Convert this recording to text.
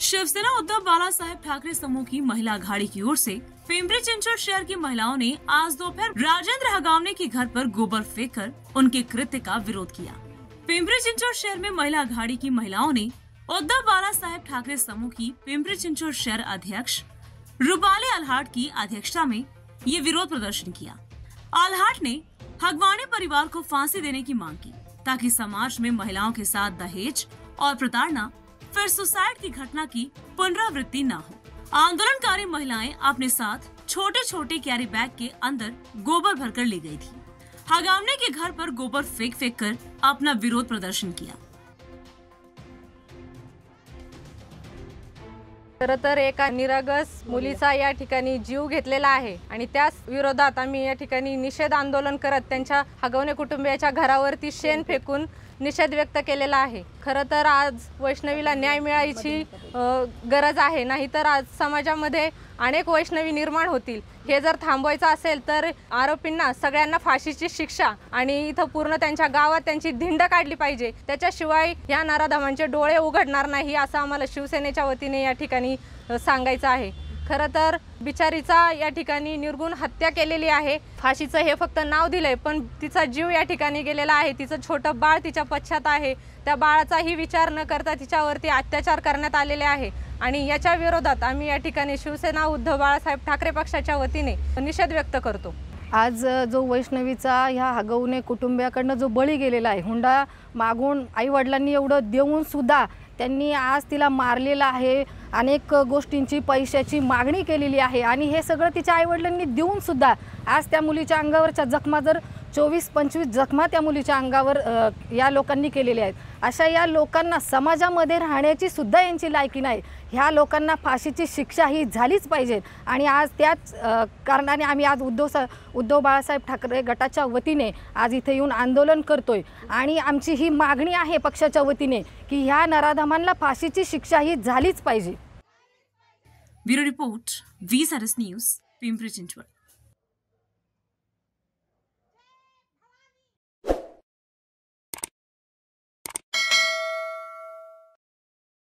शिवसेना उद्धव बालासाहेब ठाकरे समूह की महिला अघाड़ी की ओर से पिंपरी चिंचवड शहर की महिलाओं ने आज दोपहर राजेंद्र हगावने के घर पर गोबर फेंककर उनके कृत्य का विरोध किया। पिंपरी चिंचवड शहर में महिला अघाड़ी की महिलाओं ने उद्धव बालासाहेब ठाकरे समूह की पिंपरी चिंचवड शहर अध्यक्ष रूपाली आल्हाट की अध्यक्षता में ये विरोध प्रदर्शन किया। आल्हाट ने हगवाने परिवार को फांसी देने की मांग की ताकि समाज में महिलाओं के साथ दहेज और प्रताड़ना फिर सुसाइड की घटना की पुनरावृत्ति न हो। आंदोलनकारी महिलाएं अपने साथ छोटे छोटे कैरी बैग के अंदर गोबर भरकर ले गई थी। हगावने के घर पर गोबर फेंक कर अपना विरोध प्रदर्शन किया। खरं तर एका निरागस मुलीचा या ठिकाणी जीव घेतलेला आहे आणि त्याच विरोधात आम्ही या ठिकाणी निषेध आंदोलन करत त्यांच्या हगवणे कुटुंबियाच्या घरावरती शेण फेकून निषेध व्यक्त केलेला आहे। खरं तर आज वैष्णवीला न्याय मिळायची गरज आहे, नाहीतर आज समाजामध्ये अनेक वैष्णवी निर्माण होतील। हे जर थांबवायचं असेल तर आरोपींना सगळ्यांना फाशीची शिक्षा आणि इथं पूर्ण त्यांच्या गावात त्यांची धिंड काढली पाहिजे। त्याच्याशिवाय या नराधमांचे डोळे उघडणार नाही असं आम्हाला शिवसेनेच्या वतीने या ठिकाणी सांगायचं आहे। खरं तर बिचारीचा या ठिकाणी निर्गुण हत्या केलेली आहे। फाशीचं हे फक्त नाव दिलंय, पण तिचा जीव या ठिकाणी गेलेला आहे। तिचं छोटं बाळ तिच्या पश्चात आहे। त्या बाळाचाही विचार न करता तिच्यावरती अत्याचार करण्यात आलेले आहे आणि याच्या विरोधात आम्ही या ठिकाणी शिवसेना उद्धव बाळासाहेब ठाकरे पक्षाच्या वतीने निषेध व्यक्त करतो। आज जो वैष्णवीचा ह्या हगवणे कुटुंबियाकडनं जो बळी गेलेला आहे, हुंडा मागून आई वडिलांनी एवढं देऊन सुद्धा त्यांनी आज तिला मारलेला आहे। अनेक गोष्टींची पैशाची मागणी केलेली आहे आणि हे सगळं तिच्या आई वडिलांनी देऊन सुद्धा आज त्या मुलीच्या अंगावरच्या जखमा जर 24-25 जखमा त्या मुलीच्या अंगावर या लोकांनी केलेल्या आहेत। अशा या लोकांना समाजामध्ये राहण्याची सुद्धा यांची लायकी नाही। ह्या लोकांना फाशीची शिक्षा ही झालीच पाहिजे आणि आज त्याच कारणाने आम्ही आज उद्धव बाळासाहेब ठाकरे गटाच्या वतीने आज इथे येऊन आंदोलन करतोय आणि आमची ही मागणी आहे पक्षाच्या वतीने की ह्या नराधमांना फाशीची शिक्षा ही झालीच पाहिजे। Bureau report, VSRS news, Pimpri Chinchwad.